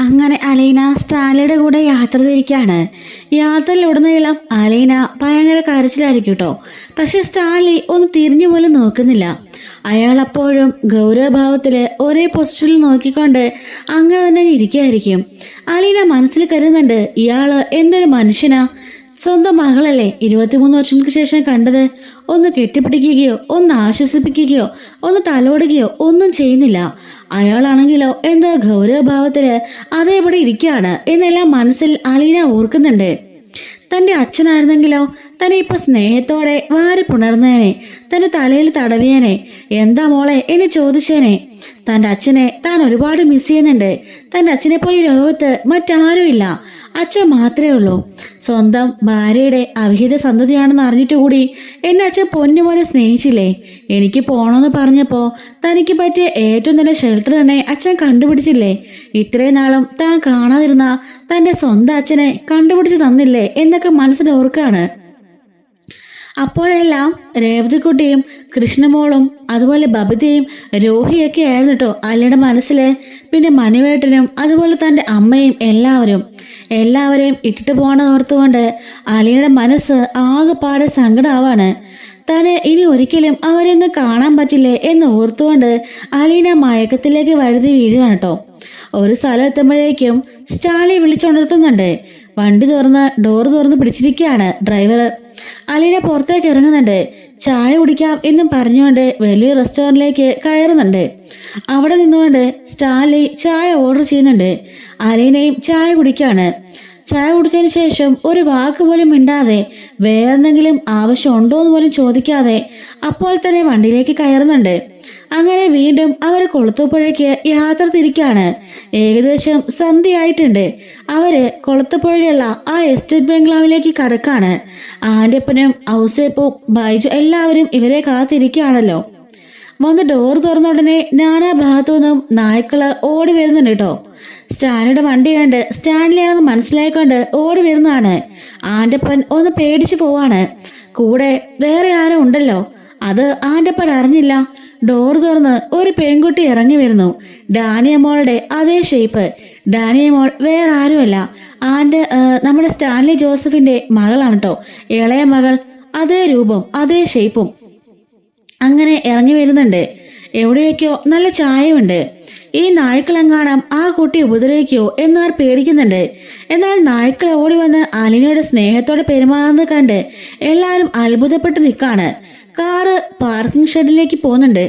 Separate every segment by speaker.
Speaker 1: അങ്ങനെ അലീന സ്റ്റാൻലിയുടെ കൂടെ യാത്ര തിരിക്കാണ്. യാത്രയിലുടനീളം അലീന ഭയങ്കര കരച്ചിലായിരിക്കും കേട്ടോ. പക്ഷെ സ്റ്റാൻലി ഒന്ന് തിരിഞ്ഞു പോലും നോക്കുന്നില്ല. അയാൾ അപ്പോഴും ഗൗരവഭാവത്തില് ഒരേ പൊസിഷനിൽ നോക്കിക്കൊണ്ട് അങ്ങനെ തന്നെ ഇരിക്കുകയായിരിക്കും. അലീന മനസ്സിൽ കരുതുന്നുണ്ട്, ഇയാള് എന്തൊരു മനുഷ്യനാ. സ്വന്തം മകളല്ലേ 23 വർഷങ്ങൾക്ക് ശേഷം കണ്ടത്. ഒന്ന് കെട്ടിപ്പിടിക്കുകയോ ഒന്ന് ആശ്വസിപ്പിക്കുകയോ ഒന്ന് തലോടുകയോ ഒന്നും ചെയ്യുന്നില്ല. അയാളാണെങ്കിലോ എന്തോ ഗൗരവഭാവത്തില് അതേപടി ഇരിക്കുകയാണ് എന്നെല്ലാം മനസ്സിൽ അലീന ഓർക്കുന്നുണ്ട്. തൻ്റെ അച്ഛനായിരുന്നെങ്കിലോ തന്നെ ഇപ്പൊ സ്നേഹത്തോടെ വാരി പുണർന്നേനെ, തന്റെ തലയിൽ തടവിയേനെ. എന്താ മോളെ എന്ന് ചോദിച്ചേനെ. തൻ്റെ അച്ഛനെ താൻ ഒരുപാട് മിസ് ചെയ്യുന്നുണ്ട്. തൻ്റെ അച്ഛനെ പോലെ ഈ ലോകത്ത് മറ്റാരുമില്ല, അച്ഛൻ മാത്രമേ ഉള്ളൂ. സ്വന്തം ഭാര്യയുടെ അവിഹിത സന്തതിയാണെന്ന് അറിഞ്ഞിട്ട് കൂടി എന്നെ അച്ഛൻ പൊന്നുപോലെ സ്നേഹിച്ചില്ലേ. എനിക്ക് പോണമെന്ന് പറഞ്ഞപ്പോൾ തനിക്ക് പറ്റിയ ഏറ്റവും നല്ല ഷെൽട്ടർ തന്നെ അച്ഛൻ കണ്ടുപിടിച്ചില്ലേ. ഇത്രയും നാളും താൻ കാണാതിരുന്ന തൻ്റെ സ്വന്തം അച്ഛനെ കണ്ടുപിടിച്ച് തന്നില്ലേ എന്നൊക്കെ മനസ്സിൽ ഓർക്കാണ്. അപ്പോഴെല്ലാം രേവതിക്കുട്ടിയും കൃഷ്ണമോളും അതുപോലെ ബബിതയും രോഹിയൊക്കെ ആയിരുന്നു കേട്ടോ അലയുടെ മനസ്സില്. പിന്നെ മനുവേട്ടനും അതുപോലെ തൻ്റെ അമ്മയും എല്ലാവരെയും ഇട്ടിട്ട് പോകണമെന്ന് ഓർത്തുകൊണ്ട് അലയുടെ മനസ്സ് ആകെപ്പാടെ സങ്കടമാവാണ്. തന്നെ ഇനി ഒരിക്കലും അവരെയൊന്നും കാണാൻ പറ്റില്ലേ എന്ന് ഓർത്തുകൊണ്ട് അലീന മയക്കത്തിലേക്ക് വഴുതി വീഴുകയാണ് കേട്ടോ. ഒരു സ്ഥലം എത്തുമ്പോഴേക്കും സ്റ്റാൻലി വിളിച്ചുണർത്തുന്നുണ്ട്. വണ്ടി ഡോർ തുറന്ന് പിടിച്ചിരിക്കുകയാണ് ഡ്രൈവർ. അലീന പുറത്തേക്ക് ഇറങ്ങുന്നുണ്ട്. ചായ കുടിക്കാം എന്നും പറഞ്ഞുകൊണ്ട് വലിയ റെസ്റ്റോറൻറ്റിലേക്ക് കയറുന്നുണ്ട്. അവിടെ നിന്നുകൊണ്ട് സ്റ്റാൻലി ചായ ഓർഡർ ചെയ്യുന്നുണ്ട്. അലീനയും ചായ കുടിക്കുകയാണ്. ചായ കുടിച്ചതിന് ശേഷം ഒരു വാക്ക് പോലും മിണ്ടാതെ, വേറെന്തെങ്കിലും ആവശ്യമുണ്ടോ എന്ന് പോലും ചോദിക്കാതെ അപ്പോൾ തന്നെ വണ്ടിയിലേക്ക് കയറുന്നുണ്ട്. അങ്ങനെ വീണ്ടും അവർ കൊളുത്തുപുഴയ്ക്ക് യാത്ര തിരിക്കാണ്. ഏകദേശം സന്ധ്യയായിട്ടുണ്ട്. അവര് കൊളുത്തുപുഴയിലുള്ള ആ എസ്റ്റേറ്റ് ബംഗ്ലാവിലേക്ക് കടക്കാണ്. ആൻ്റപ്പനും ഔസേപ്പും ബൈജു എല്ലാവരും ഇവരെ കാത്തിരിക്കുകയാണല്ലോ. വന്ന് ഡോർ തുറന്ന ഉടനെ നാനാ ഭാഗത്തു നിന്നും നായ്ക്കള് ഓടി വരുന്നുണ്ട് കേട്ടോ. സ്റ്റാൻലിയുടെ വണ്ടി കണ്ട് സ്റ്റാൻലിയാണെന്ന് മനസ്സിലായിക്കൊണ്ട് ഓടി വരുന്നതാണ്. ആൻ്റപ്പൻ ഒന്ന് പേടിച്ചു പോവാണ്. കൂടെ വേറെ ആരും ഉണ്ടല്ലോ, അത് ആൻ്റപ്പൻ അറിഞ്ഞില്ല. ഡോർ തുറന്ന് ഒരു പെൺകുട്ടി ഇറങ്ങി വരുന്നു. ഡാനിയമോളുടെ അതേ ഷേപ്പ്. ഡാനിയമോൾ വേറെ ആരുമല്ല, നമ്മുടെ സ്റ്റാൻലി ജോസഫിന്റെ മകളാണ് കേട്ടോ. ഇളയ മകൾ. അതേ രൂപം അതേ ഷേപ്പും അങ്ങനെ ഇറങ്ങി വരുന്നുണ്ട്. എവിടെയൊക്കെയോ നല്ല ചായയുണ്ട്. ഈ നായ്ക്കളെങ്ങാണം ആ കുട്ടി ഉപദ്രവിക്കോ എന്നവർ പേടിക്കുന്നുണ്ട്. എന്നാൽ നായ്ക്കൾ ഓടി വന്ന് അലിനയുടെ സ്നേഹത്തോടെ പെരുമാറുന്നത് കണ്ട് എല്ലാവരും അത്ഭുതപ്പെട്ട് നിൽക്കാണ്. കാറ് പാർക്കിംഗ് ഷെഡിലേക്ക് പോകുന്നുണ്ട്.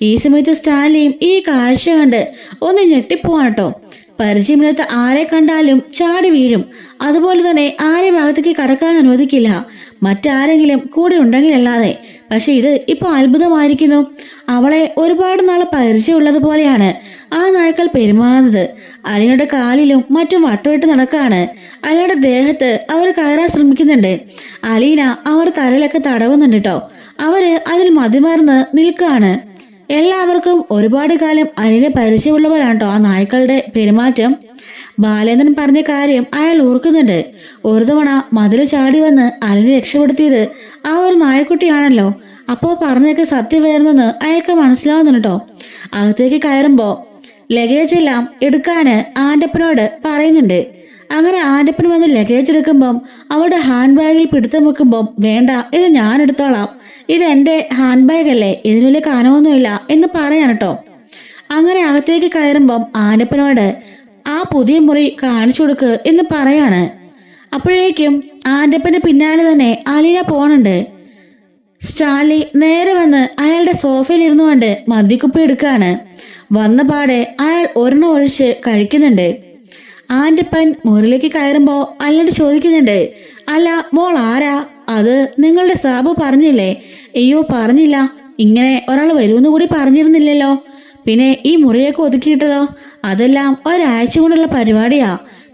Speaker 1: ഈ സമയത്ത് സ്റ്റാൻലിയും ഈ കാഴ്ച കണ്ട് ഒന്ന് ഞെട്ടിപ്പോവാണ് കേട്ടോ. പരിചയമില്ലാത്ത ആരെ കണ്ടാലും ചാടി വീഴും. അതുപോലെ തന്നെ ആരെ ഭാഗത്തേക്ക് കടക്കാൻ അനുവദിക്കില്ല, മറ്റാരെങ്കിലും കൂടെ ഉണ്ടെങ്കിലല്ലാതെ. പക്ഷെ ഇത് ഇപ്പൊ അത്ഭുതമായിരിക്കുന്നു. അവളെ ഒരുപാട് നാളെ പരിചയമുള്ളത് പോലെയാണ് ആ നായ്ക്കൾ പെരുമാറുന്നത്. അലിയുടെ കാലിലും മറ്റും വട്ടമിട്ട് നടക്കാണ്. അയാളുടെ ദേഹത്ത് അവർ കയറാൻ ശ്രമിക്കുന്നുണ്ട്. അലീന അവർ തലയിലൊക്കെ തടവുന്നുണ്ട് കേട്ടോ. അവര് അതിൽ മതിമറന്ന് നിൽക്കാണ്. എല്ലാവർക്കും ഒരുപാട് കാലം അലിനെ പരിചയമുള്ളവരാണ് കേട്ടോ ആ നായ്ക്കളുടെ പെരുമാറ്റം. ബാലേന്ദ്രൻ പറഞ്ഞ കാര്യം അയാൾ ഓർക്കുന്നുണ്ട്. ഒരു തവണ മതിൽ ചാടി വന്ന് അലിനെ രക്ഷപ്പെടുത്തിയത് ആ ഒരു നായക്കുട്ടിയാണല്ലോ. അപ്പോൾ പറഞ്ഞൊക്കെ സത്യമായിരുന്നെന്ന് അയാൾക്ക് മനസ്സിലാവുന്നുണ്ട് കേട്ടോ. അകത്തേക്ക് കയറുമ്പോ ലഗേജ് എല്ലാം എടുക്കാന് ആൻ്റപ്പനോട് പറയുന്നുണ്ട്. അങ്ങനെ ആൻ്റപ്പൻ വന്ന് ലഗേജ് എടുക്കുമ്പം അവളുടെ ഹാൻഡ് ബാഗിൽ പിടുത്തം വെക്കുമ്പം, വേണ്ട ഇത് ഞാൻ എടുത്തോളാം, ഇത് എൻ്റെ ഹാൻഡ് ബാഗ് അല്ലേ, ഇതിന് വലിയ കനമൊന്നുമില്ല എന്ന് പറയാണ് കേട്ടോ. അങ്ങനെ അകത്തേക്ക് കയറുമ്പം ആൻ്റപ്പനോട് ആ പുതിയ മുറി കാണിച്ചു കൊടുക്ക് എന്ന് പറയാണ്. അപ്പോഴേക്കും ആൻ്റപ്പന്റെ പിന്നാലെ തന്നെ അലീന പോണുണ്ട്. സ്റ്റാൻലി നേരെ വന്ന് അയാളുടെ സോഫയിൽ ഇരുന്നു കൊണ്ട് മദ്യക്കുപ്പി എടുക്കാണ്. വന്ന പാടെ അയാൾ ഒരെണ്ണം ഒഴിച്ച് കഴിക്കുന്നുണ്ട്. ആൻ്റപ്പൻ മുറിയിലേക്ക് കയറുമ്പോ അയാളോട് ചോദിക്കുന്നുണ്ട്, അല്ല മോൾ ആരാ? അത് നിങ്ങളുടെ സാബു പറഞ്ഞില്ലേ? അയ്യോ പറഞ്ഞില്ല, ഇങ്ങനെ ഒരാൾ വരുമെന്ന് കൂടി പറഞ്ഞിരുന്നില്ലല്ലോ. പിന്നെ ഈ മുറിയൊക്കെ ഒതുക്കിയിട്ടതോ? അതെല്ലാം ഒരാഴ്ച കൊണ്ടുള്ള പരിപാടിയാ.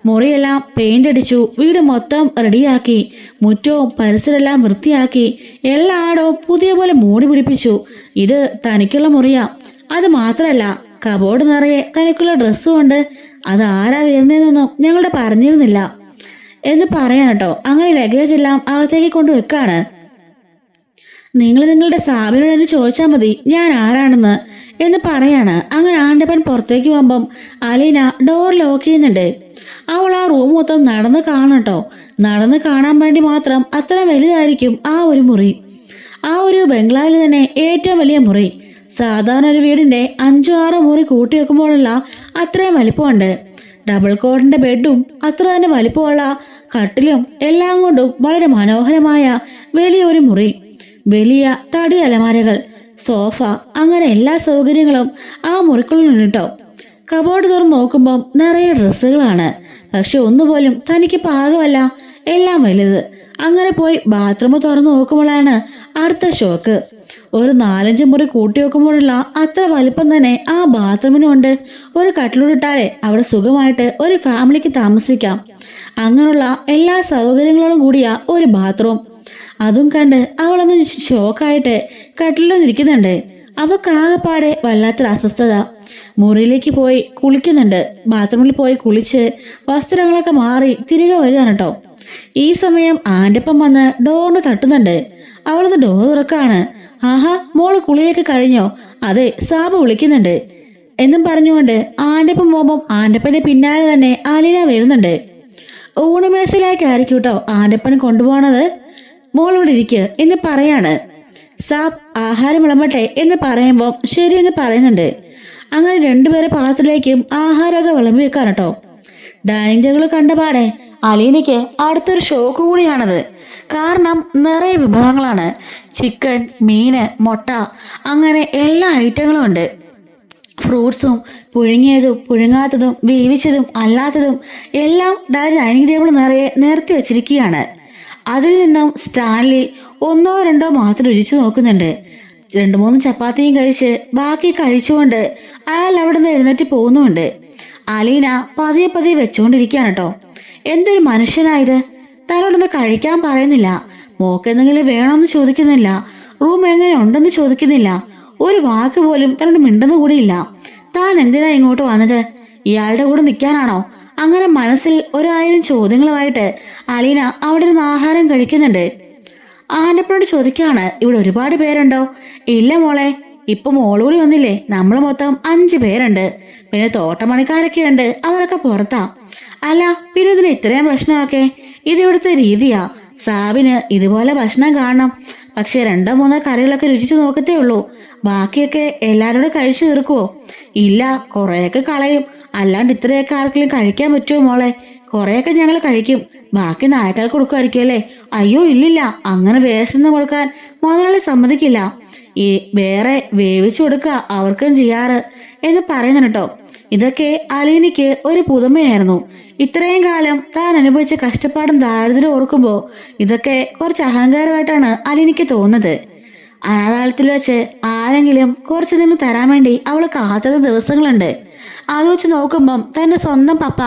Speaker 1: മുറിയെല്ലാം പെയിന്റ് അടിച്ചു, വീട് മൊത്തം റെഡിയാക്കി, മുറ്റവും പരിസരമെല്ലാം വൃത്തിയാക്കി, എല്ലായിടവും പുതിയ പോലെ മൂടി പിടിപ്പിച്ചു. ഇത് തനിക്കുള്ള മുറിയാ. അത് മാത്രല്ല കബോർഡ് നിറയെ തനിക്കുള്ള ഡ്രസ്സും ഉണ്ട്. അത് ആരാ വരുന്നതെന്നൊന്നും ഞങ്ങളുടെ പറഞ്ഞിരുന്നില്ല എന്ന് പറയാൻ കേട്ടോ. അങ്ങനെ ലഗേജ് എല്ലാം അകത്തേക്ക് കൊണ്ടുവെക്കാണ്. നിങ്ങൾ നിങ്ങളുടെ സാബിനോട് എന്നെ ചോദിച്ചാൽ മതി ഞാൻ ആരാണെന്ന് എന്ന് പറയാണ്. അങ്ങനെ ആൻ്റപ്പൻ പുറത്തേക്ക് പോകുമ്പം അലീന ഡോർ ലോക്ക് ചെയ്യുന്നുണ്ട്. അവൾ ആ റൂം മൊത്തം നടന്ന് കാണട്ടോ. നടന്ന് കാണാൻ വേണ്ടി മാത്രം അത്ര വലുതായിരിക്കും ആ ഒരു മുറി. ആ ഒരു ബംഗ്ലാവിൽ തന്നെ ഏറ്റവും വലിയ മുറി. സാധാരണ ഒരു വീടിന്റെ 5-6 മുറി കൂട്ടി വെക്കുമ്പോഴുള്ള അത്രയും വലിപ്പമുണ്ട്. ഡബിൾ കോട്ടിന്റെ ബെഡും അത്ര തന്നെ വലിപ്പമുള്ള കട്ടിലും എല്ലാം കൊണ്ടും വളരെ മനോഹരമായ വലിയൊരു മുറി. വലിയ തടി അലമാരകൾ, സോഫ, അങ്ങനെ എല്ലാ സൗകര്യങ്ങളും ആ മുറിക്കുള്ളിലുണ്ട് കേട്ടോ. കബോർഡ് തുറന്ന് നോക്കുമ്പം നിറയെ ഡ്രസ്സുകളാണ്. പക്ഷെ ഒന്നുപോലും തനിക്ക് പാകമല്ല, എല്ലാം വലുത്. അങ്ങനെ പോയി ബാത്റൂം തുറന്നു നോക്കുമ്പോഴാണ് അടുത്ത ഷോക്ക്. ഒരു 4-5 മുറി കൂട്ടി വെക്കുമ്പോഴുള്ള അത്ര വലിപ്പം തന്നെ ആ ബാത്റൂമിനുണ്ട്. ഒരു കട്ടിലൂടിട്ടാലേ അവിടെ സുഖമായിട്ട് ഒരു ഫാമിലിക്ക് താമസിക്കാം. അങ്ങനെയുള്ള എല്ലാ സൗകര്യങ്ങളോടും കൂടിയ ഒരു ബാത്റൂം. അതും കണ്ട് അവളൊന്ന് ഷോക്കായിട്ട് കട്ടിലിരിക്കുന്നുണ്ട്. അവക്കാകെപ്പാടെ വല്ലാത്തൊരു അസ്വസ്ഥത. മുറിയിലേക്ക് പോയി കുളിക്കുന്നുണ്ട്. ബാത്റൂമിൽ പോയി കുളിച്ച് വസ്ത്രങ്ങളൊക്കെ മാറി തിരികെ വരികയാണ് കേട്ടോ. ഈ സമയം ആൻ്റപ്പം വന്ന് ഡോറിന് തട്ടുന്നുണ്ട്. അവളൊന്ന് ഡോർ തുറക്കാണ്. ആഹാ, മോള് കുളിയൊക്കെ കഴിഞ്ഞോ? അതെ, സാബ് വിളിക്കുന്നുണ്ട് എന്നും പറഞ്ഞുകൊണ്ട് ആൻ്റപ്പം പോകുമ്പം ആൻ്റപ്പന്റെ പിന്നാലെ തന്നെ അലീന വരുന്നുണ്ട്. ഊണുമേശയിലേക്കായിരിക്കും കേട്ടോ ആൻ്റപ്പൻ കൊണ്ടുപോകണത്. മോൾ ഇവിടെ ഇരിക്കുക എന്ന് പറയാണ്. സാബ് ആഹാരം വിളമ്പട്ടെ എന്ന് പറയുമ്പോൾ ശരിയെന്ന് പറയുന്നുണ്ട്. അങ്ങനെ രണ്ടുപേരെ പാത്രത്തിലേക്കും ആഹാരമൊക്കെ വിളമ്പി വെക്കാൻ കേട്ടോ. ഡൈനിങ് ടേബിൾ കണ്ടപാടെ അലീനയ്ക്ക് അടുത്തൊരു ഷോക്ക് കൂടിയാണത്. കാരണം നിറയെ വിഭവങ്ങളാണ്. ചിക്കൻ, മീന്, മുട്ട, അങ്ങനെ എല്ലാ ഐറ്റങ്ങളും ഉണ്ട്. ഫ്രൂട്ട്സും പുഴുങ്ങിയതും പുഴുങ്ങാത്തതും വേവിച്ചതും അല്ലാത്തതും എല്ലാം ഡൈനിങ് ടേബിൾ നിറയെ നിരത്തി വെച്ചിരിക്കുകയാണ്. അതിൽ നിന്നും സ്റ്റാൻലി 1-2 മാത്രം രുചിച്ചു നോക്കുന്നുണ്ട്. 2-3 ചപ്പാത്തിയും കഴിച്ച് ബാക്കി കഴിച്ചുകൊണ്ട് അയാൾ അവിടെ നിന്ന് എഴുന്നേറ്റ് പോകുന്നുമുണ്ട്. അലീന പതിയെ പതിയെ വെച്ചുകൊണ്ടിരിക്കുകയാണ് കേട്ടോ. എന്തൊരു മനുഷ്യനായത്! തന്നോടൊന്ന് കഴിക്കാൻ പറയുന്നില്ല, മോക്കെന്തെങ്കിലും വേണമെന്ന് ചോദിക്കുന്നില്ല, റൂം എങ്ങനെ ഉണ്ടെന്ന് ചോദിക്കുന്നില്ല, ഒരു വാക്ക് പോലും തന്നോട് മിണ്ടെന്ന് കൂടിയില്ല. താൻ എന്തിനാ ഇങ്ങോട്ട് വന്നത്? ഇയാളുടെ കൂടെ നിൽക്കാനാണോ? അങ്ങനെ മനസ്സിൽ 1000 ചോദ്യങ്ങളുമായിട്ട് അലീന അവിടെ നിന്ന് ആഹാരം കഴിക്കുന്നുണ്ട്. ആൻ്റപ്പനോട് ചോദിക്കാണ്, ഇവിടെ ഒരുപാട് പേരുണ്ടോ? ഇല്ല മോളെ, ഇപ്പൊ മോളൂടി വന്നില്ലേ, നമ്മൾ മൊത്തം 5 പേരുണ്ട്. പിന്നെ തോട്ടമണിക്കാരൊക്കെ ഉണ്ട്, അവരൊക്കെ പുറത്താ. അല്ല, പിന്നെ ഇതിന് ഇത്രയും പ്രശ്നമൊക്കെ? ഇതിവിടുത്തെ രീതിയാ. സാബിന് ഇതുപോലെ ഭക്ഷണം കാണണം. പക്ഷെ 2-3 കറികളൊക്കെ രുചിച്ചു നോക്കത്തേ ഉള്ളൂ. ബാക്കിയൊക്കെ എല്ലാവരോടും കഴിച്ചു തീർക്കുവോ? ഇല്ല, കുറെയൊക്കെ കളയും. അല്ലാണ്ട് ഇത്രയൊക്കെ ആർക്കെങ്കിലും കഴിക്കാൻ പറ്റുമോ മോളെ? കുറെയൊക്കെ ഞങ്ങൾ കഴിക്കും, ബാക്കി നായ്ക്കൾക്ക് കൊടുക്കുമായിരിക്കും അല്ലേ? അയ്യോ ഇല്ലില്ല, അങ്ങനെ വേസ്റ്റൊന്നും കൊടുക്കാൻ മുതലാളി സമ്മതിക്കില്ല. ഈ വേറെ വേവിച്ചു കൊടുക്കുക അവർക്കും ചെയ്യാറ് എന്ന് പറയുന്നു കേട്ടോ. ഇതൊക്കെ അലീനയ്ക്ക് ഒരു പുതുമയായിരുന്നു. ഇത്രയും കാലം താൻ അനുഭവിച്ച കഷ്ടപ്പാടും ദാരിദ്ര്യം ഓർക്കുമ്പോ ഇതൊക്കെ കുറച്ച് അഹങ്കാരമായിട്ടാണ് അലീനയ്ക്ക് തോന്നുന്നത്. അനാഥാലയത്തിൽ വെച്ച് ആരെങ്കിലും കുറച്ച് നിന്ന് തരാൻ വേണ്ടി അവൾ കാത്തത് ദിവസങ്ങളുണ്ട്. അത് വെച്ച് നോക്കുമ്പം തന്റെ സ്വന്തം പപ്പ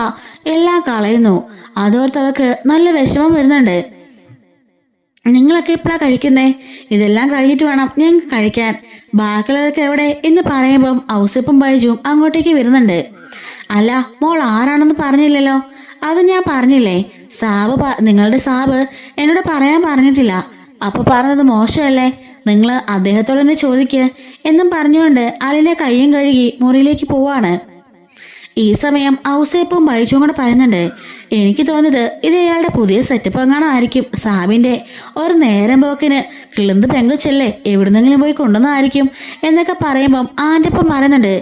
Speaker 1: എല്ലാം കളയുന്നു. അതോർത്ത് അവൾക്ക് നല്ല വിഷമം വരുന്നുണ്ട്. നിങ്ങളൊക്കെ എപ്പോഴാ കഴിക്കുന്നേ? ഇതെല്ലാം കഴിഞ്ഞിട്ട് വേണം ഞങ്ങൾക്ക് കഴിക്കാൻ. ബാക്കിയുള്ളവരൊക്കെ എവിടെ എന്ന് പറയുമ്പം ഔസപ്പും ബൈജുവും അങ്ങോട്ടേക്ക് വരുന്നുണ്ട്. അല്ല, മോൾ ആരാണെന്ന് പറഞ്ഞില്ലല്ലോ? അത് ഞാൻ പറഞ്ഞില്ലേ, നിങ്ങളുടെ സാബ് എന്നോട് പറയാൻ പറഞ്ഞിട്ടില്ല. അപ്പൊ പറഞ്ഞത് മോശമല്ലേ? നിങ്ങൾ അദ്ദേഹത്തോട് തന്നെ ചോദിക്കുക എന്നും പറഞ്ഞുകൊണ്ട് അലിനെ കയ്യും കഴുകി മുറിയിലേക്ക് പോവാണ്. ഈ സമയം ഔസേപ്പും ബൈജുവും കൂടെ പറയുന്നുണ്ട്, എനിക്ക് തോന്നുന്നത് ഇത് ഇയാളുടെ പുതിയ സെറ്റപ്പ് എങ്ങാനും ആയിരിക്കും. സാബിന്റെ ഒരു നേരം പോക്കിന് കിളുന്ത് പെങ്കുച്ചല്ലേ, എവിടുന്നെങ്കിലും പോയി കൊണ്ടുവന്നായിരിക്കും എന്നൊക്കെ പറയുമ്പം ആൻ്റപ്പം പറയുന്നുണ്ട്,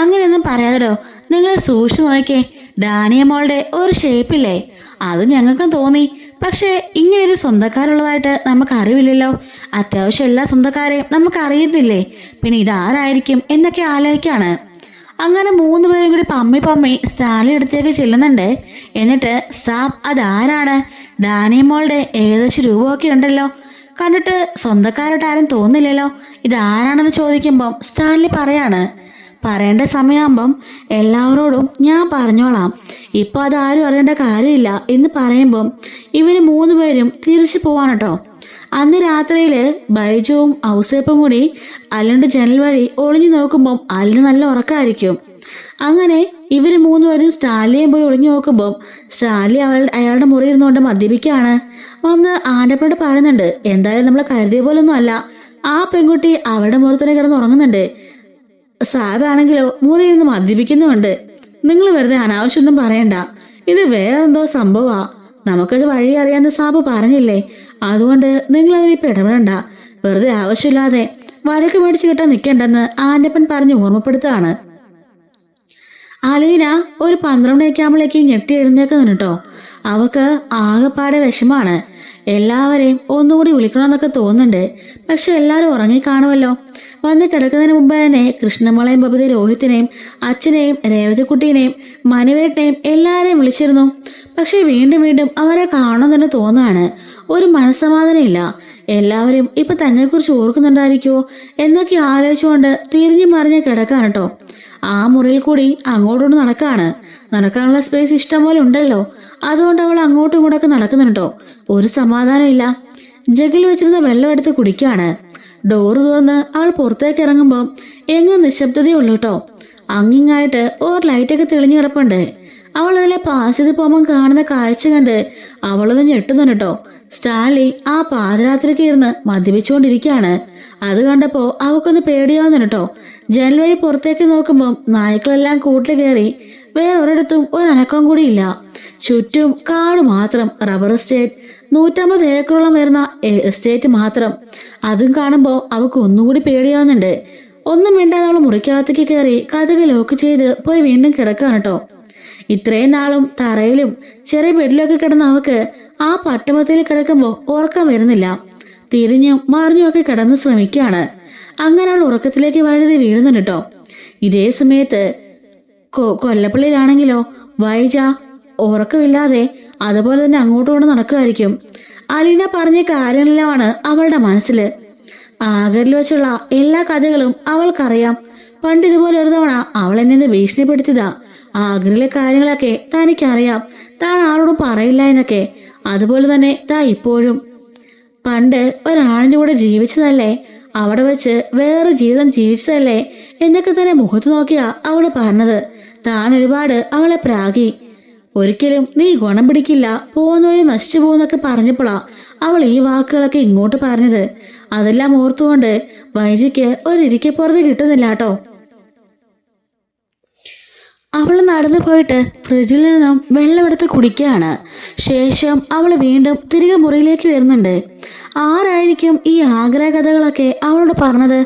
Speaker 1: അങ്ങനെയൊന്നും പറയാതോ, നിങ്ങൾ സൂക്ഷിച്ചു നോക്കേ, ഡാനിയമോളുടെ ഒരു ഷേപ്പില്ലേ, അത് ഞങ്ങൾക്കും തോന്നി. പക്ഷേ ഇങ്ങനെയൊരു സ്വന്തക്കാരുള്ളതായിട്ട് നമുക്ക് അറിവില്ലല്ലോ. അത്യാവശ്യം എല്ലാ സ്വന്തക്കാരെയും നമുക്ക് അറിയുന്നില്ലേ, പിന്നെ ഇതാരായിരിക്കും എന്നൊക്കെ ആലോചിക്കാണ്. അങ്ങനെ 3 പേരും കൂടി പമ്മി സ്റ്റാൻലി അടുത്തേക്ക് ചെല്ലുന്നുണ്ട്. എന്നിട്ട് സാബ്, അതാരാണ്? ഡാനിയമോളുടെ ഏകദേശം രൂപമൊക്കെ ഉണ്ടല്ലോ, കണ്ടിട്ട് സ്വന്തക്കാരായിട്ട് ആരും തോന്നില്ലല്ലോ, ഇതാരാണെന്ന് ചോദിക്കുമ്പം സ്റ്റാൻലി പറയേണ്ട സമയമാകുമ്പം എല്ലാവരോടും ഞാൻ പറഞ്ഞോളാം, ഇപ്പം അതാരും അറിയേണ്ട കാര്യമില്ല എന്ന് പറയുമ്പം ഇവര് 3 പേരും തിരിച്ചു പോവാണ് കേട്ടോ. അന്ന് രാത്രിയിൽ ബൈജുവും ഔസേപ്പും കൂടി അലിന്റെ ജനൽ വഴി ഒളിഞ്ഞു നോക്കുമ്പം അലിന് നല്ല ഉറക്കമായിരിക്കും. അങ്ങനെ ഇവര് 3 പേരും സ്റ്റാൻലിയും പോയി ഒളിഞ്ഞു നോക്കുമ്പം സ്റ്റാൻലി അയാളുടെ മുറി ഇരുന്നുകൊണ്ട് മദ്യപിക്കുകയാണ്. ഒന്ന് ആൻ്റപ്പനോട് പറയുന്നുണ്ട്, എന്തായാലും നമ്മൾ കരുതിയ പോലൊന്നും അല്ല, ആ പെൺകുട്ടി അവളുടെ മുറി തന്നെ കിടന്ന് ഉറങ്ങുന്നുണ്ട്. സാബാണെങ്കിലോ മുറിയിൽ നിന്ന് മദ്യപിക്കുന്നുമുണ്ട്. നിങ്ങൾ വെറുതെ അനാവശ്യമൊന്നും പറയണ്ട. ഇത് വേറെന്തോ സംഭവമാ. നമുക്കത് വഴി അറിയാമെന്ന് സാബ് പറഞ്ഞില്ലേ. അതുകൊണ്ട് നിങ്ങൾ അതിനിപ്പോൾ ഇടപെടണ്ട. വെറുതെ ആവശ്യമില്ലാതെ വഴക്ക് മേടിച്ച് കിട്ടാൻ നിൽക്കണ്ടെന്ന് ആൻ്റപ്പൻ പറഞ്ഞ് ഓർമ്മപ്പെടുത്തുകയാണ്. അലീന ഒരു 12 മണിയൊക്കെ ആകുമ്പോഴേക്കും ഞെട്ടി എഴുന്നേക്കുന്നു കേട്ടോ. അവക്ക് ആകെപ്പാടെ വിഷമാണ്. എല്ലാവരെയും ഒന്നുകൂടി വിളിക്കണമെന്നൊക്കെ തോന്നുന്നുണ്ട്. പക്ഷെ എല്ലാവരും ഉറങ്ങിക്കാണുമല്ലോ. വന്ന് കിടക്കുന്നതിന് മുമ്പ് തന്നെ കൃഷ്ണമോളെയും ബബിത രോഹിത്തിനെയും അച്ഛനെയും രേവതിക്കുട്ടീനെയും മനുവേട്ടനെയും എല്ലാവരെയും വിളിച്ചിരുന്നു. പക്ഷെ വീണ്ടും വീണ്ടും അവരെ കാണാൻ തന്നെ തോന്നുകയാണ്. ഒരു മനസ്സമാധാനം ഇല്ല. എല്ലാവരും ഇപ്പൊ തന്നെക്കുറിച്ച് ഓർക്കുന്നുണ്ടായിരിക്കുമോ എന്നൊക്കെ ആലോചിച്ചുകൊണ്ട് തിരിഞ്ഞു മറിഞ്ഞ് കിടക്കാണ് കേട്ടോ. ആ മുറിയിൽ കൂടി അങ്ങോട്ടോട്ട് നടക്കാനുള്ള സ്പേസ് ഇഷ്ടം പോലെ ഉണ്ടല്ലോ. അതുകൊണ്ട് അവൾ അങ്ങോട്ടും ഇങ്ങോട്ടൊക്കെ നടക്കുന്നുണ്ടോ. ഒരു സമാധാനം ഇല്ല. ജഗിൽ വെച്ചിരുന്ന വെള്ളം എടുത്ത് കുടിക്കാണ്. ഡോറ് തുറന്ന് അവൾ പുറത്തേക്ക് ഇറങ്ങുമ്പോൾ എങ്ങും നിശബ്ദതയുള്ളൂ കേട്ടോ. അങ്ങിങ്ങായിട്ട് ഒരു ലൈറ്റൊക്കെ തെളിഞ്ഞു കിടപ്പുണ്ട്. അവൾ അതിലെ പാസ് ചെയ്ത് പോകുമ്പോൾ കാണുന്ന കാഴ്ച കണ്ട് അവളൊന്ന് ഞെട്ടുന്നുണ്ട് കേട്ടോ. സ്റ്റാൻലി ആ പാതിരാത്രിക്ക് ഇരുന്ന് മദ്യപിച്ചുകൊണ്ടിരിക്കുകയാണ്. അത് കണ്ടപ്പോ അവക്കൊന്ന് പേടിയാവുന്നു കേട്ടോ. ജനൽ വഴി പുറത്തേക്ക് നോക്കുമ്പോൾ നായ്ക്കളെല്ലാം കൂട്ടിൽ കയറി. വേറൊരിടത്തും ഒരനക്കം കൂടിയില്ല. ചുറ്റും കാട് മാത്രം. റബ്ബർ എസ്റ്റേറ്റ്, 150 ഏക്കറോളം വരുന്ന എസ്റ്റേറ്റ് മാത്രം. അതും കാണുമ്പോൾ അവക്ക് ഒന്നുകൂടി പേടിയാവുന്നുണ്ട്. ഒന്നും വേണ്ടാതെ അവൾ മുറിക്കകത്തേക്ക് കയറി കതക് ലോക്ക് ചെയ്ത് പോയി വീണ്ടും കിടക്കാണ് കേട്ടോ. ഇത്രയും നാളും തറയിലും ചെറിയ ബെഡിലൊക്കെ കിടന്ന അവക്ക് ആ പട്ടുമത്തിൽ കിടക്കുമ്പോൾ ഉറക്കം വരുന്നില്ല. തിരിഞ്ഞും മറിഞ്ഞും ഒക്കെ കിടന്ന് ശ്രമിക്കുകയാണ്. അങ്ങനെ അവൾ ഉറക്കത്തിലേക്ക് വഴുതി വീഴുന്നുണ്ട് കേട്ടോ. ഇതേ സമയത്ത് കൊല്ലപ്പള്ളിയിലാണെങ്കിലോ വൈജ ഉറക്കമില്ലാതെ അതുപോലെ തന്നെ അങ്ങോട്ടും കൊണ്ട് നടക്കുമായിരിക്കും. അലീന പറഞ്ഞ കാര്യങ്ങളെല്ലാമാണ് അവളുടെ മനസ്സിൽ. ആഗറിൽ വെച്ചുള്ള എല്ലാ കഥകളും അവൾക്കറിയാം. പണ്ട് ഇതുപോലെ ഒരു തവണ അവൾ എന്നെ ഭീഷണിപ്പെടുത്തിയതാ. ആഗ്രയിലെ കാര്യങ്ങളൊക്കെ തനിക്കറിയാം. താൻ ആരോടും പറയില്ല എന്നൊക്കെ. അതുപോലെ തന്നെ താ ഇപ്പോഴും പണ്ട് ഒരാളിൻ്റെ കൂടെ ജീവിച്ചതല്ലേ, അവിടെ വെച്ച് വേറൊരു ജീവിതം ജീവിച്ചതല്ലേ എന്നൊക്കെ തന്നെ മുഖത്ത് നോക്കിയാ അവള് പറഞ്ഞത്. താൻ ഒരുപാട് അവളെ പ്രാഗി. ഒരിക്കലും നീ ഗുണം പിടിക്കില്ല, പോകുന്ന വഴി നശിച്ചു പോകുന്നൊക്കെ പറഞ്ഞപ്പോഴാ അവൾ ഈ വാക്കുകളൊക്കെ ഇങ്ങോട്ട് പറഞ്ഞത്. അതെല്ലാം ഓർത്തുകൊണ്ട് വൈജിക്ക് ഒരിക്കപ്പുറത്ത് കിട്ടുന്നില്ല കേട്ടോ. അവൾ നടന്നു പോയിട്ട് ഫ്രിഡ്ജിൽ നിന്നും വെള്ളമെടുത്ത് കുടിക്കുകയാണ്. ശേഷം അവൾ വീണ്ടും തിരികെ മുറിയിലേക്ക് വരുന്നുണ്ട്. ആരായിരിക്കും ഈ ആഗ്രഹ കഥകളൊക്കെ അവളോട് പറഞ്ഞത്?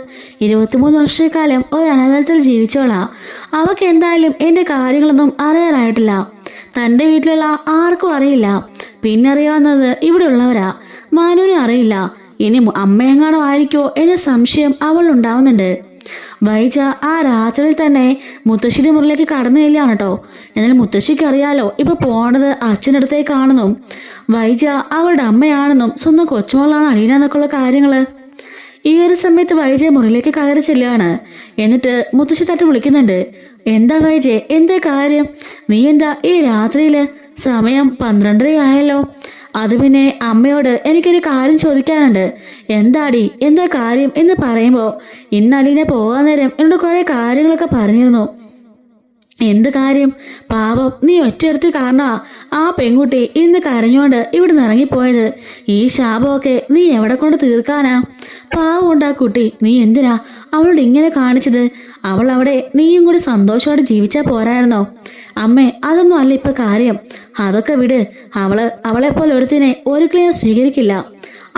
Speaker 1: 23 വർഷക്കാലം ഒരു അനാഥാലയത്തിൽ ജീവിച്ചോളാ. അവൾക്ക് എന്തായാലും എൻ്റെ കാര്യങ്ങളൊന്നും അറിയാറായിട്ടില്ല. തൻ്റെ വീട്ടിലുള്ള ആർക്കും അറിയില്ല. പിന്നറിയാവുന്നത് ഇവിടെ ഉള്ളവരാ. മാനുവിനും അറിയില്ല. ഇനി അമ്മയെങ്ങാണോ ആയിരിക്കോ എന്ന സംശയം അവൾ ഉണ്ടാവുന്നുണ്ട്. വൈജ ആ രാത്രിയിൽ തന്നെ മുത്തശ്ശിയുടെ മുറിയിലേക്ക് കടന്നു ചെല്ലാണ് കേട്ടോ. എന്നാൽ മുത്തശ്ശിക്ക് അറിയാലോ ഇപ്പൊ പോണത് അച്ഛൻ്റെ അടുത്തേക്കാണെന്നും വൈജ അവളുടെ അമ്മയാണെന്നും സ്വന്തം കൊച്ചുമോളാണ് അലീന എന്നൊക്കെയുള്ള കാര്യങ്ങള്. ഈ ഒരു സമയത്ത് വൈജ മുറിയിലേക്ക് കയറി ചെല്ലുകയാണ്. എന്നിട്ട് മുത്തശ്ശി തട്ടി വിളിക്കുന്നുണ്ട്. എന്താ വൈജെ, എന്താ കാര്യം? നീ എന്താ ഈ രാത്രിയില്? സമയം 12:30 ആയല്ലോ. അത് പിന്നെ അമ്മയോട് എനിക്കൊരു കാര്യം ചോദിക്കാനുണ്ട്. എന്താടി, എന്താ കാര്യം എന്ന് പറയുമ്പോൾ ഇന്ന് അലീന പോകാൻ നേരം എന്നോട് കുറെ കാര്യങ്ങളൊക്കെ പറഞ്ഞിരുന്നു. എന്ത് കാര്യം? പാവം, നീ ഒറ്റയിരുത്തി കാരണമാ ആ പെൺകുട്ടി ഇന്ന് കരഞ്ഞോണ്ട് ഇവിടുന്ന് ഇറങ്ങിപ്പോയത്. ഈ ശാപമൊക്കെ നീ എവിടെ കൊണ്ട് തീർക്കാനാ? പാവം ഉണ്ടാ കുട്ടി, നീ എന്തിനാ അവളോട് ഇങ്ങനെ കാണിച്ചത്? അവൾ അവിടെ നീയും കൂടി സന്തോഷത്തോടെ ജീവിച്ചാൽ പോരായിരുന്നോ? അമ്മേ, അതൊന്നും അല്ല ഇപ്പൊ കാര്യം. അതൊക്കെ വിട്. അവളെപ്പോലെ ഒരുത്തിനെ ഒരിക്കലും ഞാൻ സ്വീകരിക്കില്ല.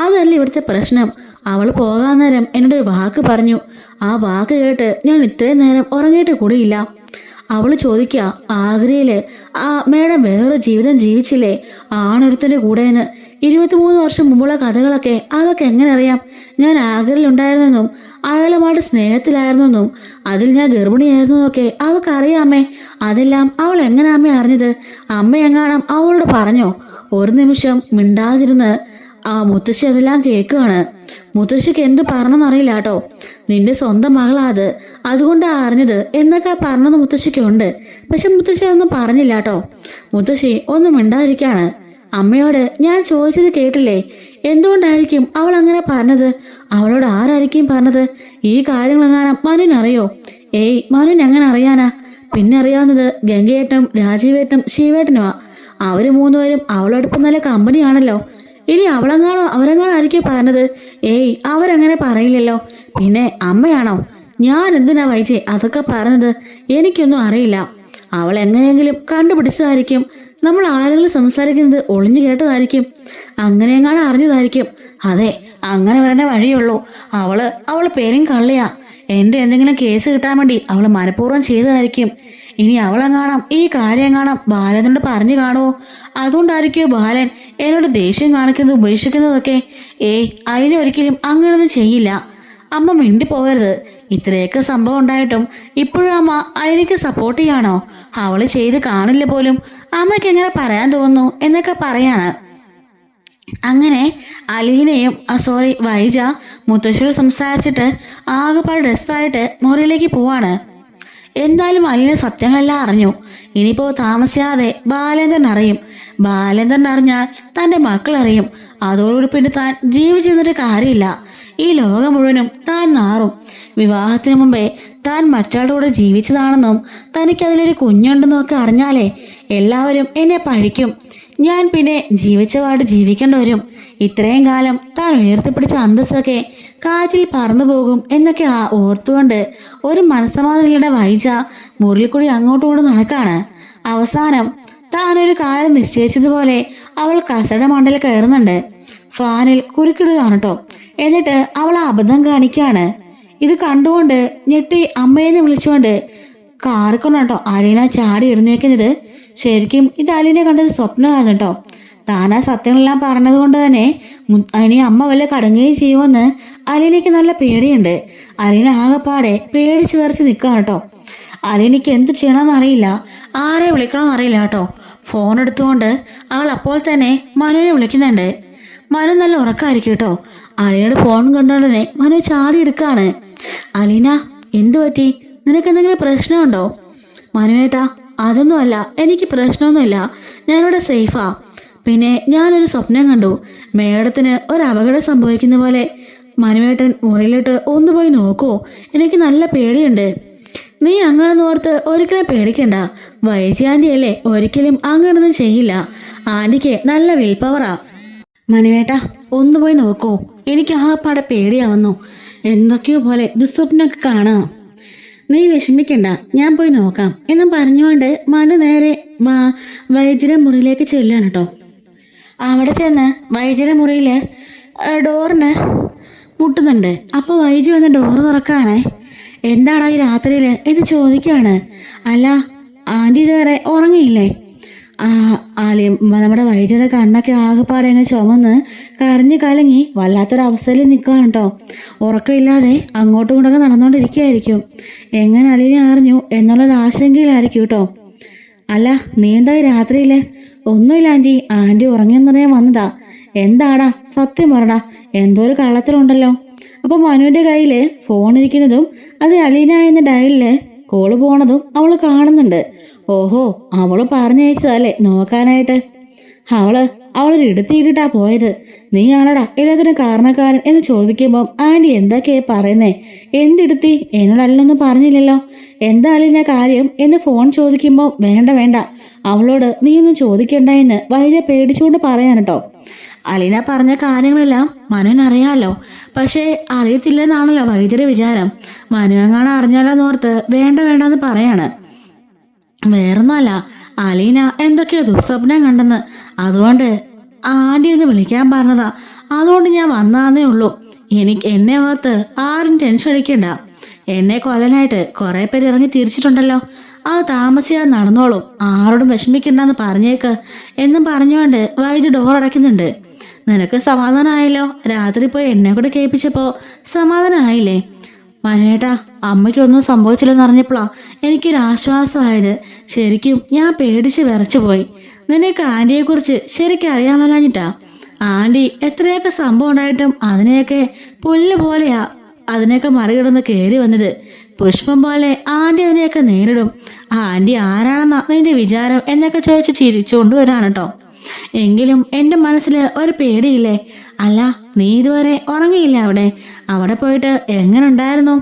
Speaker 1: അതല്ല ഇവിടുത്തെ പ്രശ്നം. അവൾ പോകാൻ നേരം എന്നോടൊരു വാക്ക് പറഞ്ഞു. ആ വാക്ക് കേട്ട് ഞാൻ ഇത്രയും നേരം ഉറങ്ങിയിട്ട് കൂടിയില്ല. അവൾ ചോദിക്കുക, ആഗ്രയില് ആ മേഡം വേറൊരു ജീവിതം ജീവിച്ചില്ലേ ആണൊരുത്തൻ്റെ കൂടെയെന്ന്. 23 വർഷം മുമ്പുള്ള കഥകളൊക്കെ അവൾക്ക് എങ്ങനെ അറിയാം? ഞാൻ ആഗ്രയിലുണ്ടായിരുന്നെന്നും അയാളുമായിട്ട് സ്നേഹത്തിലായിരുന്നെന്നും അതിൽ ഞാൻ ഗർഭിണിയായിരുന്നതൊക്കെ അവൾക്കറിയാമേ. അതെല്ലാം അവൾ എങ്ങനെ അമ്മ അറിഞ്ഞത്? അമ്മ എങ്ങാണം അവളോട് പറഞ്ഞോ? ഒരു നിമിഷം മിണ്ടാതിരുന്ന് ആ മുത്തശ്ശി അതെല്ലാം കേൾക്കുകയാണ്. മുത്തശ്ശിക്ക് എന്ത് പറഞ്ഞെന്നറിയില്ല കേട്ടോ. നിന്റെ സ്വന്തം മകളാ അത്, അതുകൊണ്ടാ അറിഞ്ഞത് എന്നൊക്കെ പറഞ്ഞത് മുത്തശ്ശിക്കുണ്ട്. പക്ഷെ മുത്തശ്ശി ഒന്നും പറഞ്ഞില്ല കേട്ടോ. മുത്തശ്ശി ഒന്നും മിണ്ടാതിരിക്കാണ്. അമ്മയോട് ഞാൻ ചോദിച്ചത് കേട്ടില്ലേ? എന്തുകൊണ്ടായിരിക്കും അവൾ അങ്ങനെ പറഞ്ഞത്? അവളോട് ആരായിരിക്കും പറഞ്ഞത്? ഈ കാര്യങ്ങളെങ്ങാനും മനുവിനറിയോ? ഏയ്, മനുവിന് എങ്ങനെ അറിയാനാ? പിന്നെ അറിയാവുന്നത് ഗംഗയേട്ടനും രാജീവേട്ടനും ശിവേട്ടനുമാ. അവര് 3 പേരും അവളോടൊപ്പം നല്ല കമ്പനിയാണല്ലോ. ഇനി അവരെങ്ങാണോ ആയിരിക്കും പറഞ്ഞത്? ഏയ്, അവരങ്ങനെ പറയില്ലല്ലോ. പിന്നെ അമ്മയാണോ? ഞാൻ എന്തിനാ വൈജെ അതൊക്കെ പറഞ്ഞത്? എനിക്കൊന്നും അറിയില്ല. അവൾ എങ്ങനെയെങ്കിലും കണ്ടുപിടിച്ചതായിരിക്കും. നമ്മൾ ആളുകൾ സംസാരിക്കുന്നത് ഒളിഞ്ഞു കേട്ടതായിരിക്കും. അങ്ങനെയെങ്ങാണ് അറിഞ്ഞതായിരിക്കും. അതെ, അങ്ങനെ വരേണ്ട വഴിയുള്ളൂ. അവള് പേരും കള്ളിയാ. എന്റെ എന്തെങ്കിലും കേസ് കിട്ടാൻ വേണ്ടി അവൾ മനഃപൂർവ്വം ചെയ്തതായിരിക്കും. ഇനി അവളെങ്ങാണം ഈ കാര്യം എങ്ങാണം ബാലനോട് പറഞ്ഞു കാണുമോ? അതുകൊണ്ടായിരിക്കോ ബാലൻ എന്നോട് ദേഷ്യം കാണിക്കുന്നത്, ഉപേക്ഷിക്കുന്നതൊക്കെ. അതിലൊരിക്കലും അങ്ങനൊന്നും ചെയ്യില്ല. അമ്മ മിണ്ടിപ്പോകരുത്. ഇത്രയൊക്കെ സംഭവം ഉണ്ടായിട്ടും ഇപ്പോഴും അമ്മ അതിലേക്ക് സപ്പോർട്ട് ചെയ്യാണോ? അവള് ചെയ്ത് കാണില്ല പോലും. അമ്മയ്ക്ക് എങ്ങനെ പറയാൻ തോന്നുന്നു എന്നൊക്കെ പറയാണ്. അങ്ങനെ അലീനയും വൈജ മുത്തശ്ശിയോട് സംസാരിച്ചിട്ട് ആകെപ്പാട് ഡ്രസ്സായിട്ട് മുറിയിലേക്ക് പോവാണ്. എന്തായാലും അലീന സത്യങ്ങളെല്ലാം അറിഞ്ഞു. ഇനിയിപ്പോൾ താമസിയാതെ ബാലേന്ദ്രൻ അറിയും. ബാലേന്ദ്രൻ അറിഞ്ഞാൽ തൻ്റെ മക്കൾ അറിയും. അതോടുകൂടി പിന്നെ താൻ ജീവിച്ചിരുന്നിട്ട് കാര്യമില്ല. ഈ ലോകം മുഴുവനും താൻ നാറും. വിവാഹത്തിന് മുമ്പേ താൻ മറ്റാളുടെ കൂടെ ജീവിച്ചതാണെന്നും തനിക്കതിലൊരു കുഞ്ഞുണ്ടെന്നും ഒക്കെ അറിഞ്ഞാലേ എല്ലാവരും എന്നെ പഴിക്കും. ഞാൻ പിന്നെ ജീവിച്ചപാട് ജീവിക്കേണ്ടി വരും. ഇത്രയും കാലം താൻ ഉയർത്തിപ്പിടിച്ച അന്തസ്സൊക്കെ കാറ്റിൽ പറന്നു പോകും എന്നൊക്കെ ഓർത്തുകൊണ്ട് ഒരു മനസ്സമാധാനികളുടെ വൈജ മുറിയിൽ കൂടി അങ്ങോട്ടും ഇങ്ങോട്ടും നടക്കാണ്. അവസാനം താനൊരു കാര്യം നിശ്ചയിച്ചതുപോലെ അവൾ കസട മണ്ടയിൽ കയറുന്നുണ്ട്. ഫാനിൽ കുറുക്കിടുകയാണ് കേട്ടോ. എന്നിട്ട് അവൾ അബദ്ധം കാണിക്കാണ്. ഇത് കണ്ടുകൊണ്ട് ഞെട്ടി അമ്മയെന്ന് വിളിച്ചുകൊണ്ട് കാറിക്കൊണ്ടോ കേട്ടോ അലീന ചാടി എഴുന്നേക്കുന്നത്. ശരിക്കും ഇത് അലീനെ കണ്ടൊരു സ്വപ്നമായിരുന്നു കേട്ടോ. താനാ സത്യങ്ങളെല്ലാം പറഞ്ഞത് കൊണ്ട് തന്നെ ഇനി അമ്മ വല്ല കടങ്ങുകയും ചെയ്യുമെന്ന് അലീനയ്ക്ക് നല്ല പേടിയുണ്ട്. അലീന ആകെപ്പാടെ പേടിച്ച് വിറച്ച് നിൽക്കുകയാണ് കേട്ടോ. അലീനയ്ക്ക് എന്ത് ചെയ്യണമെന്ന് അറിയില്ല, ആരെ വിളിക്കണമെന്ന് അറിയില്ല കേട്ടോ. ഫോൺ എടുത്തുകൊണ്ട് അവൾ അപ്പോൾ തന്നെ മനുവിനെ വിളിക്കുന്നുണ്ട്. മനു നല്ല ഉറക്കമായിരിക്കും കേട്ടോ. അലീനയുടെ ഫോൺ കണ്ടോണ്ടനെ മനു ചാടി എടുക്കാണ്. അലീന, എന്തു പറ്റി? നിനക്ക് എന്തെങ്കിലും പ്രശ്നമുണ്ടോ? മനുവേട്ടാ, അതൊന്നുമല്ല, എനിക്ക് പ്രശ്നമൊന്നുമില്ല. ഞാനിവിടെ സേഫാ. പിന്നെ ഞാനൊരു സ്വപ്നം കണ്ടു. മേഡത്തിന് ഒരു അപകടം സംഭവിക്കുന്ന പോലെ. മനുവേട്ടൻ മുറിയിലിട്ട് ഒന്ന് പോയി നോക്കുമോ? എനിക്ക് നല്ല പേടിയുണ്ട്. നീ അങ്ങനൊന്നും ഓർത്ത് ഒരിക്കലും പേടിക്കണ്ട. വൈജി ആൻറ്റിയല്ലേ, ഒരിക്കലും അങ്ങനൊന്നും ചെയ്യില്ല. ആൻറ്റിക്ക് നല്ല വിൽ പവറാ. മനുവേട്ടാ, ഒന്ന് പോയി നോക്കൂ. എനിക്ക് ആകപ്പാടെ പേടിയാവുന്നു. എന്തൊക്കെയോ പോലെ ദുസ്വപ്നമൊക്കെ കാണാം. നീ വിഷമിക്കണ്ട, ഞാൻ പോയി നോക്കാം എന്നും പറഞ്ഞുകൊണ്ട് മനു നേരെ വൈദ്യരുടെ മുറിയിലേക്ക് ചെല്ലാണ് കേട്ടോ. അവിടെ ചെന്ന് വൈദ്യരുടെ മുറിയിൽ ഡോറിന് മുട്ടുന്നുണ്ട്. അപ്പോൾ വൈദ്യ വന്ന് ഡോറ് തുറക്കാണേ. എന്താടാ ഈ രാത്രിയിൽ എന്ന് ചോദിക്കുകയാണ്. അല്ല ആൻറ്റി ഇതുവരെ ഉറങ്ങിയില്ലേ? നമ്മുടെ വൈദ്യയുടെ കണ്ണൊക്കെ ആകെപ്പാടെ അങ്ങ് ചുമന്ന് കരഞ്ഞ് കലങ്ങി വല്ലാത്തൊരവസ്ഥയിൽ നിൽക്കുകയാണ് കേട്ടോ. ഉറക്കമില്ലാതെ അങ്ങോട്ടും ഇങ്ങോട്ടൊക്കെ നടന്നുകൊണ്ടിരിക്കുകയായിരിക്കും. എങ്ങനെ അലീന അറിഞ്ഞു എന്നുള്ളൊരു ആശങ്കയിലായിരിക്കും കേട്ടോ. അല്ല, നീ എന്തായി രാത്രിയിൽ? ഒന്നുമില്ല ആൻറ്റി, ആൻറ്റി ഉറങ്ങിയെന്നറിയാൻ വന്നതാ. എന്താടാ സത്യം പറടാ, എന്തോ ഒരു കള്ളത്തിലുണ്ടല്ലോ. അപ്പോൾ മനുവിൻ്റെ കയ്യിൽ ഫോൺ ഇരിക്കുന്നതും അത് അലീന എന്ന ഡയലിൽ കോള് പോണതും അവൾ കാണുന്നുണ്ട്. ഓഹോ, അവള് പറഞ്ഞയച്ചതല്ലേ നോക്കാനായിട്ട്. അവളൊരു ഇടുത്തിയിട്ടാ പോയത്. നീ ആണോടാ എല്ലാത്തിനും കാരണക്കാരൻ എന്ന് ചോദിക്കുമ്പം ആൻറ്റി എന്തൊക്കെയാ പറയുന്നേ? എന്തിടുത്തി? എന്നോടല്ലൊന്നും പറഞ്ഞില്ലല്ലോ. എന്താ അലീന കാര്യം എന്ന് ഫോൺ ചോദിക്കുമ്പോൾ വേണ്ട, അവളോട് നീയൊന്നും ചോദിക്കണ്ട എന്ന് വൈദ്യ പേടിച്ചുകൊണ്ട് പറയാൻ കേട്ടോ. അലീന പറഞ്ഞ കാര്യങ്ങളെല്ലാം മനുവിനറിയാമല്ലോ. പക്ഷേ അറിയത്തില്ലെന്നാണല്ലോ വൈദ്യയുടെ വിചാരം. മനു എങ്ങാനും അറിഞ്ഞാലോന്നോർത്ത് വേണ്ടെന്ന് പറയാണ്. വേറൊന്നുമല്ല, അലീന എന്തൊക്കെയോ ദുസ്വപ്നം കണ്ടെന്ന്. അതുകൊണ്ട് ആൻറ്റി ഒന്ന് വിളിക്കാൻ പറഞ്ഞതാ. അതുകൊണ്ട് ഞാൻ വന്നാന്നേ ഉള്ളൂ. എന്നെ ഓർത്ത് ആരും ടെൻഷൻ അടിക്കണ്ട. എന്നെ കൊല്ലാനായിട്ട് കുറേ പേര് ഇറങ്ങി തിരിച്ചിട്ടുണ്ടല്ലോ. അത് താമസിയാതെ നടന്നോളും. ആരോടും വിഷമിക്കണ്ടെന്ന് പറഞ്ഞേക്ക് എന്നും പറഞ്ഞുകൊണ്ട് വൈദ്യ ഡോർ അടയ്ക്കുന്നുണ്ട്. നിനക്ക് സമാധാനമായല്ലോ? രാത്രി പോയി എന്നെ കൂടെ കേൾപ്പിച്ചപ്പോൾ സമാധാനമായില്ലേ? മനുവേട്ടാ, അമ്മയ്ക്കൊന്നും സംഭവിച്ചില്ലെന്ന് അറിഞ്ഞപ്പോഴാ എനിക്കൊരാശ്വാസമായത്. ശരിക്കും ഞാൻ പേടിച്ച് വിറച്ചു പോയി. നിനക്ക് ആൻറ്റിയെക്കുറിച്ച് ശരിക്കും അറിയാമല്ലാഞ്ഞിട്ടാ. ആൻറ്റി എത്രയൊക്കെ സംഭവം ഉണ്ടായിട്ടും അതിനെയൊക്കെ പുല്ല് പോലെയാ അതിനെയൊക്കെ മറികടന്ന് കയറി വന്നത്. പുഷ്പം പോലെ ആൻറ്റി അതിനെയൊക്കെ നേരിടും. ആൻറ്റി ആരാണെന്നാ നിന്റെ വിചാരം എന്നൊക്കെ ചോദിച്ച് ചിരിച്ചുകൊണ്ട് വരാണ് കേട്ടോ. എങ്കിലും എൻ്റെ മനസ്സിൽ ഒരു പേടിയില്ലേ? അല്ല, നീ ഇതുവരെ ഉറങ്ങിയില്ല? അവിടെ പോയിട്ട് എങ്ങനെ ഉണ്ടായിരുന്നു?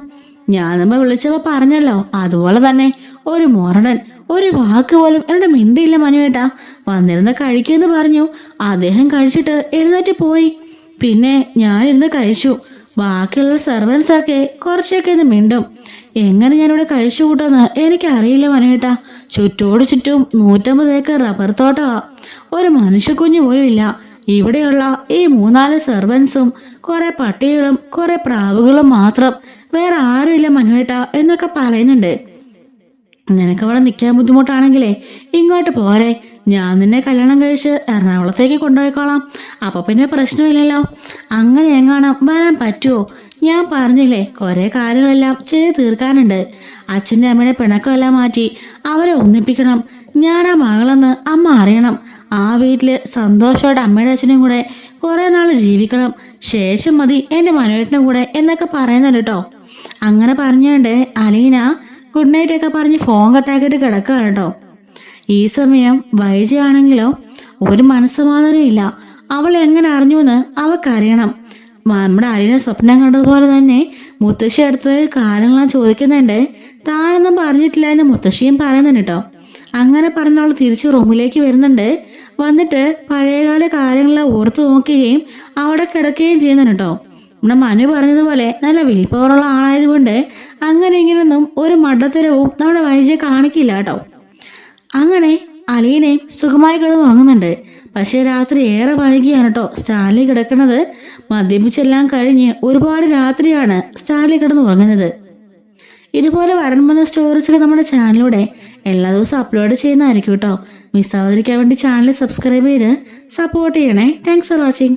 Speaker 1: ഞാൻ നമ്മ വിളിച്ചപ്പോൾ പറഞ്ഞല്ലോ, അതുപോലെ തന്നെ ഒരു മുരടൻ. ഒരു വാക്ക് പോലും എന്നോട് മിണ്ടിയില്ല മനുവേട്ടാ. വന്നിരുന്ന് കഴിക്കുമെന്ന് പറഞ്ഞു. അദ്ദേഹം കഴിച്ചിട്ട് എഴുന്നേറ്റ് പോയി. പിന്നെ ഞാനിരുന്ന് കഴിച്ചു. ബാക്കിയുള്ള സെർവൻസൊക്കെ കുറച്ചൊക്കെ ഇത് മിണ്ടും. എങ്ങനെ ഞാനിവിടെ കഴിച്ചു കൂട്ടുമെന്ന് എനിക്കറിയില്ല മനേട്ടാ. ചുറ്റോട് ചുറ്റും 150 ഏക്കർ റബ്ബർ തോട്ടമാ. ഒരു മനുഷ്യക്കുഞ്ഞു പോലും ഇല്ല. ഇവിടെയുള്ള ഈ 3-4 സെർവൻസും കുറെ പട്ടികളും കുറെ പ്രാവുകളും മാത്രം, വേറെ ആരുമില്ല മനുവേട്ട എന്നൊക്കെ പറയുന്നുണ്ട്. നിനക്കവിടെ നിൽക്കാൻ ബുദ്ധിമുട്ടാണെങ്കിലേ ഇങ്ങോട്ട് പോരെ, ഞാൻ നിന്നെ കല്യാണം കഴിച്ച് എറണാകുളത്തേക്ക് കൊണ്ടുപോയിക്കോളാം. അപ്പോൾ പിന്നെ പ്രശ്നമില്ലല്ലോ. അങ്ങനെ എങ്ങാനും വരാൻ പറ്റുമോ? ഞാൻ പറഞ്ഞില്ലേ, കുറേ കാര്യങ്ങളെല്ലാം ചെയ്ത് തീർക്കാനുണ്ട്. അച്ഛൻ്റെ അമ്മയുടെ പിണക്കമെല്ലാം മാറ്റി അവരെ ഒന്നിപ്പിക്കണം. ഞാനാ മകളെന്ന് അമ്മ അറിയണം. ആ വീട്ടിൽ സന്തോഷമായിട്ട് അമ്മയുടെ അച്ഛനും കൂടെ കുറേ നാൾ ജീവിക്കണം. ശേഷം മതി എൻ്റെ മനുവേട്ടനും കൂടെ എന്നൊക്കെ പറയുന്നുണ്ട് കേട്ടോ. അങ്ങനെ പറഞ്ഞുകൊണ്ട് അലീന ഗുഡ് നൈറ്റ് ഒക്കെ പറഞ്ഞ് ഫോൺ കട്ടാക്കിയിട്ട് കിടക്കുകയാണ് കേട്ടോ. ഈ സമയം വൈജയാണെങ്കിലോ ഒരു മനസ്സമാധാനം ഇല്ല. അവൾ എങ്ങനെ അറിഞ്ഞു എന്ന് അവൾക്കറിയണം. നമ്മുടെ അലീന സ്വപ്നം കണ്ടതുപോലെ തന്നെ മുത്തശ്ശി അടുത്ത് കാര്യങ്ങളെല്ലാം ചോദിക്കുന്നുണ്ട്. താനൊന്നും പറഞ്ഞിട്ടില്ല എന്ന് മുത്തശ്ശിയും പറയുന്നുണ്ട് കേട്ടോ. അങ്ങനെ പറഞ്ഞവൾ തിരിച്ച് റൂമിലേക്ക് വരുന്നുണ്ട്. വന്നിട്ട് പഴയകാല കാര്യങ്ങളെല്ലാം ഓർത്തു നോക്കുകയും അവിടെ കിടക്കുകയും ചെയ്യുന്നുണ്ട് കേട്ടോ. നമ്മുടെ മനു പറഞ്ഞതുപോലെ നല്ല വിൽ പവറുള്ള ആളായതുകൊണ്ട് അങ്ങനെ ഇങ്ങനൊന്നും ഒരു മണ്ടത്തരവും നമ്മുടെ വൈജയെ കാണിക്കില്ല കേട്ടോ. അങ്ങനെ അലീനയും സുഖമായി കിടന്ന് ഉറങ്ങുന്നുണ്ട്. പക്ഷേ രാത്രി ഏറെ വൈകിയാണ് കേട്ടോ സ്റ്റാൻലി കിടക്കുന്നത്. മദ്യപിച്ചെല്ലാം കഴിഞ്ഞ് ഒരുപാട് രാത്രിയാണ് സ്റ്റാൻലി കിടന്ന് ഉറങ്ങുന്നത്. ഇതുപോലെ വരാൻ വന്ന സ്റ്റോറീസൊക്കെ നമ്മുടെ ചാനലിലൂടെ എല്ലാ ദിവസവും അപ്ലോഡ് ചെയ്യുന്നതായിരിക്കും കേട്ടോ. മിസ്സാവാതിരിക്കാൻ വേണ്ടി ചാനൽ സബ്സ്ക്രൈബ് ചെയ്ത് സപ്പോർട്ട് ചെയ്യണേ. Thanks for watching.